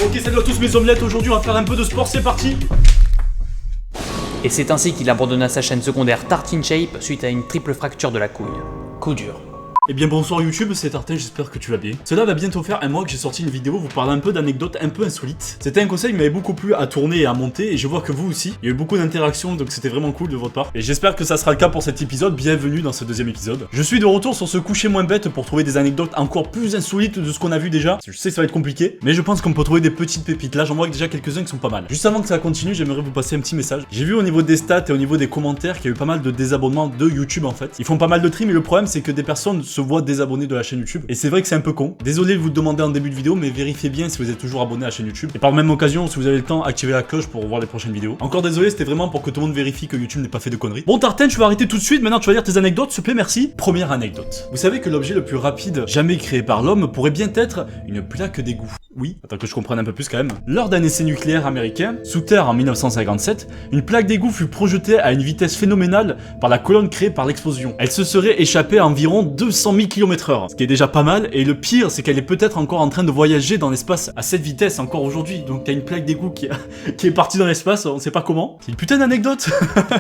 Ok, salut à tous mes omelettes, aujourd'hui on va faire un peu de sport, c'est parti. Et c'est ainsi qu'il abandonna sa chaîne secondaire Tartine Shape suite à une triple fracture de la couille. Coup dur. Eh bien bonsoir YouTube, c'est Tartin, j'espère que tu vas bien. Cela va bientôt faire un mois que j'ai sorti une vidéo vous parlant un peu d'anecdotes un peu insolites. C'était un conseil qui m'avait beaucoup plu à tourner et à monter, et je vois que vous aussi. Il y a eu beaucoup d'interactions, donc c'était vraiment cool de votre part. Et j'espère que ça sera le cas pour cet épisode, bienvenue dans ce deuxième épisode. Je suis de retour sur ce coucher moins bête pour trouver des anecdotes encore plus insolites de ce qu'on a vu déjà. Je sais que ça va être compliqué, mais je pense qu'on peut trouver des petites pépites. Là j'en vois déjà quelques-uns qui sont pas mal. Juste avant que ça continue, j'aimerais vous passer un petit message. J'ai vu au niveau des stats et au niveau des commentaires qu'il y a eu pas mal de désabonnements de YouTube en fait. Ils font pas mal de tri, mais le problème c'est que des personnes se voient désabonner de la chaîne YouTube, et c'est vrai que c'est un peu con. Désolé de vous le demander en début de vidéo, mais vérifiez bien si vous êtes toujours abonné à la chaîne YouTube, et par même occasion, si vous avez le temps, activez la cloche pour voir les prochaines vidéos. Encore désolé, c'était vraiment pour que tout le monde vérifie que YouTube n'ait pas fait de conneries. Bon Tartin, tu vas arrêter tout de suite, maintenant tu vas lire tes anecdotes, s'il te plaît, merci. Première anecdote. Vous savez que l'objet le plus rapide jamais créé par l'homme pourrait bien être une plaque d'égout. Oui, attends que je comprenne un peu plus quand même. Lors d'un essai nucléaire américain, sous terre en 1957, une plaque d'égout fut projetée à une vitesse phénoménale par la colonne créée par l'explosion. Elle se serait échappée à environ 200 000 km/h, ce qui est déjà pas mal, et le pire c'est qu'elle est peut-être encore en train de voyager dans l'espace à cette vitesse encore aujourd'hui. Donc t'as une plaque d'égout qui est partie dans l'espace, on sait pas comment. C'est une putain d'anecdote.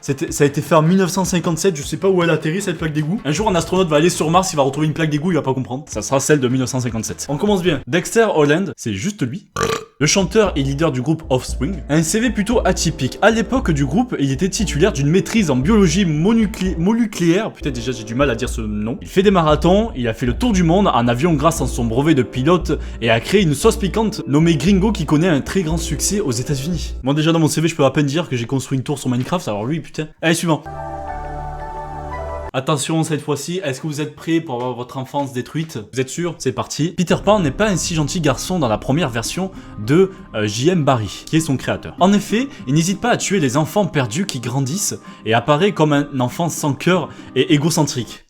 Ça a été fait en 1957, je sais pas où elle atterrit cette plaque d'égout. Un jour un astronaute va aller sur Mars, il va retrouver une plaque d'égout, il va pas comprendre. Ça sera celle de 1957. On commence bien. Dexter Holland, c'est juste lui. Le chanteur et leader du groupe Offspring a un CV plutôt atypique. À l'époque du groupe, il était titulaire d'une maîtrise en biologie moléculaire. Putain, déjà j'ai du mal à dire ce nom. Il fait des marathons, il a fait le tour du monde en avion grâce à son brevet de pilote et a créé une sauce piquante nommée Gringo qui connaît un très grand succès aux États-Unis. Moi déjà dans mon CV, je peux à peine dire que j'ai construit une tour sur Minecraft, alors lui putain. Allez, suivant. Attention cette fois-ci, est-ce que vous êtes prêts pour avoir votre enfance détruite? Vous êtes sûr? C'est parti. Peter Pan n'est pas un si gentil garçon dans la première version de J.M. Barrie, qui est son créateur. En effet, il n'hésite pas à tuer les enfants perdus qui grandissent et apparaît comme un enfant sans cœur et égocentrique.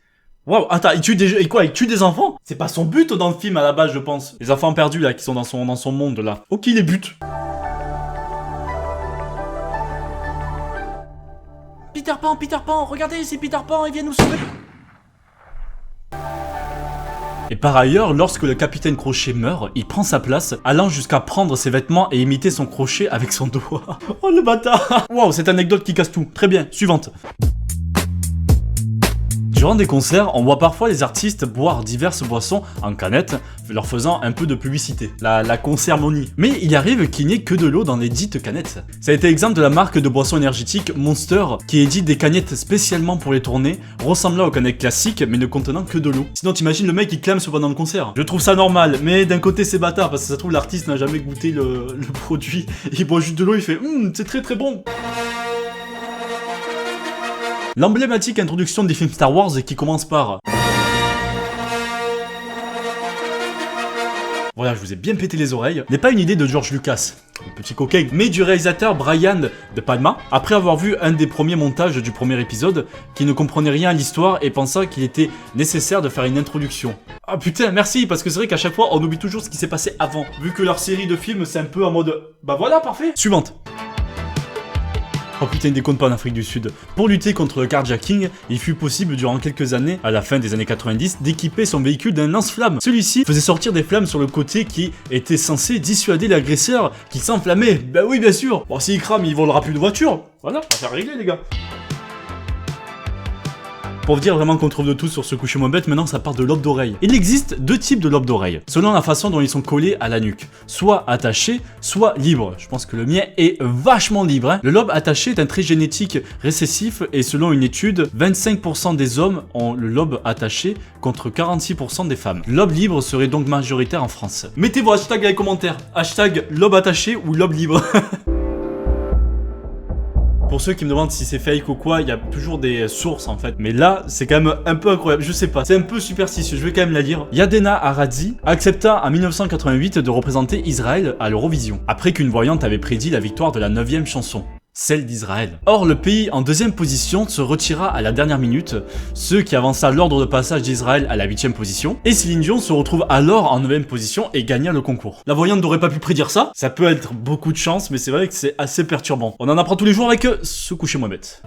Waouh, attends, il tue des enfants? C'est pas son but dans le film à la base, je pense. Les enfants perdus là, qui sont dans son monde là. Ok, les buts. Peter Pan, regardez, c'est Peter Pan, il vient nous sauver. Et par ailleurs, lorsque le capitaine Crochet meurt, il prend sa place, allant jusqu'à prendre ses vêtements et imiter son crochet avec son doigt. Oh le bâtard. Waouh, cette anecdote qui casse tout. Très bien, suivante. Durant des concerts, on voit parfois les artistes boire diverses boissons en canette, leur faisant un peu de publicité, la concermonie. Mais il arrive qu'il n'y ait que de l'eau dans les dites canettes. Ça a été exemple de la marque de boissons énergétiques Monster, qui édite des canettes spécialement pour les tournées, ressemblant aux canettes classiques mais ne contenant que de l'eau. Sinon t'imagines le mec qui clame pendant le concert. Je trouve ça normal, mais d'un côté c'est bâtard, parce que ça se trouve l'artiste n'a jamais goûté le produit, il boit juste de l'eau, il fait c'est très très bon. L'emblématique introduction des films Star Wars qui commence par... Voilà, je vous ai bien pété les oreilles. N'est pas une idée de George Lucas, le petit coquin, mais du réalisateur Brian De Palma, après avoir vu un des premiers montages du premier épisode, qui ne comprenait rien à l'histoire et pensa qu'il était nécessaire de faire une introduction. Ah putain, merci, parce que c'est vrai qu'à chaque fois, on oublie toujours ce qui s'est passé avant. Vu que leur série de films, c'est un peu en mode... Bah voilà, parfait. Suivante. Oh putain, il déconne pas en Afrique du Sud. Pour lutter contre le carjacking, il fut possible durant quelques années, à la fin des années 90, d'équiper son véhicule d'un lance-flamme. Celui-ci faisait sortir des flammes sur le côté qui étaient censés dissuader l'agresseur qui s'enflammait. Bah oui, bien sûr. Bon, s'il crame, il volera plus de voiture. Voilà, on va faire régler les gars. Pour vous dire vraiment qu'on trouve de tout sur ce coucher moins bête, maintenant ça part de lobe d'oreille. Il existe deux types de lobes d'oreille, selon la façon dont ils sont collés à la nuque. Soit attachés, soit libres. Je pense que le mien est vachement libre. Hein. Le lobe attaché est un trait génétique récessif et selon une étude, 25% des hommes ont le lobe attaché contre 46% des femmes. Le lobe libre serait donc majoritaire en France. Mettez vos hashtags dans les commentaires. Hashtag lobe attaché ou lobe libre. Pour ceux qui me demandent si c'est fake ou quoi, il y a toujours des sources en fait. Mais là, c'est quand même un peu incroyable, je sais pas. C'est un peu superstitieux, je vais quand même la lire. Yadena Aradzi accepta en 1988 de représenter Israël à l'Eurovision, après qu'une voyante avait prédit la victoire de la 9e chanson. Celle d'Israël. Or, le pays en deuxième position se retira à la dernière minute, ce qui avança l'ordre de passage d'Israël à la 8e position, et Céline Dion se retrouve alors en 9e position et gagna le concours. La voyante n'aurait pas pu prédire ça, ça peut être beaucoup de chance, mais c'est vrai que c'est assez perturbant. On en apprend tous les jours avec ce coucher moins bête.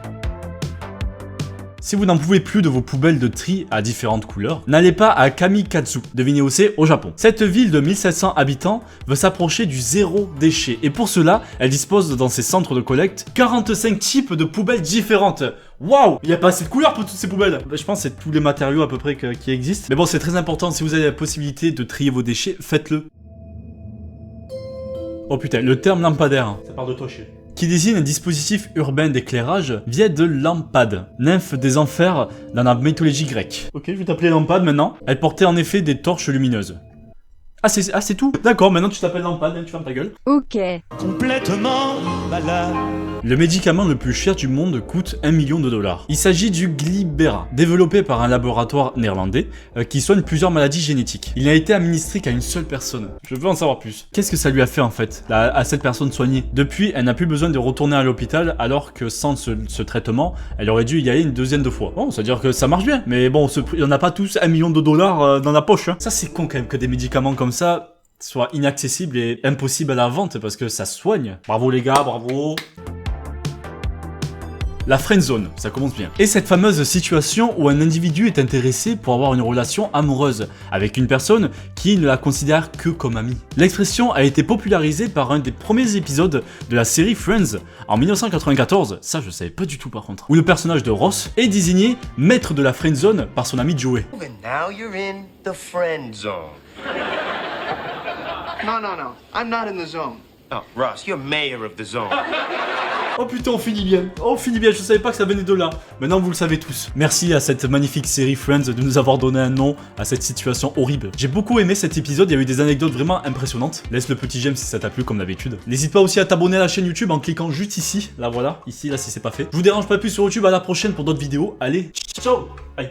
Si vous n'en pouvez plus de vos poubelles de tri à différentes couleurs, n'allez pas à Kamikatsu, devinez où c'est, au Japon. Cette ville de 1700 habitants veut s'approcher du zéro déchet et pour cela, elle dispose dans ses centres de collecte 45 types de poubelles différentes. Waouh! Il n'y a pas assez de couleurs pour toutes ces poubelles. Je pense que c'est tous les matériaux à peu près qui existent. Mais bon, c'est très important, si vous avez la possibilité de trier vos déchets, faites-le. Oh putain, le terme lampadaire. Ça part de toi, chérie. Qui désigne un dispositif urbain d'éclairage vient de lampade, nymphe des enfers dans la mythologie grecque. Ok, je vais t'appeler lampade maintenant. Elle portait en effet des torches lumineuses. Ah c'est tout. D'accord, maintenant tu t'appelles lampade, hein, tu fermes ta gueule. Ok. Complètement malade. Le médicament le plus cher du monde coûte 1 million de dollars. Il s'agit du Glibera, développé par un laboratoire néerlandais qui soigne plusieurs maladies génétiques. Il n'a été administré qu'à une seule personne. Je veux en savoir plus. Qu'est-ce que ça lui a fait en fait, à cette personne soignée? Depuis, elle n'a plus besoin de retourner à l'hôpital alors que sans ce traitement, elle aurait dû y aller une deuxième de fois. Bon, ça veut dire que ça marche bien, mais bon, il n'y en a pas tous 1 million de dollars dans la poche. Hein. Ça c'est con quand même que des médicaments comme ça soient inaccessibles et impossibles à la vente parce que ça soigne. Bravo les gars, bravo. La friendzone, ça commence bien. Et cette fameuse situation où un individu est intéressé pour avoir une relation amoureuse avec une personne qui ne la considère que comme amie. L'expression a été popularisée par un des premiers épisodes de la série Friends en 1994, ça je savais pas du tout par contre, où le personnage de Ross est désigné maître de la friendzone par son ami Joey. And now you're in the friend zone. No. I'm not in the zone. Oh, Ross, you're mayor of the zone. Oh putain, on finit bien, je savais pas que ça venait de là. Maintenant vous le savez tous. Merci à cette magnifique série Friends de nous avoir donné un nom à cette situation horrible. J'ai beaucoup aimé cet épisode, il y a eu des anecdotes vraiment impressionnantes. Laisse le petit j'aime si ça t'a plu comme d'habitude. N'hésite pas aussi à t'abonner à la chaîne YouTube en cliquant juste ici, là voilà, ici là si c'est pas fait. Je vous dérange pas plus sur YouTube, à la prochaine pour d'autres vidéos. Allez, ciao. Bye.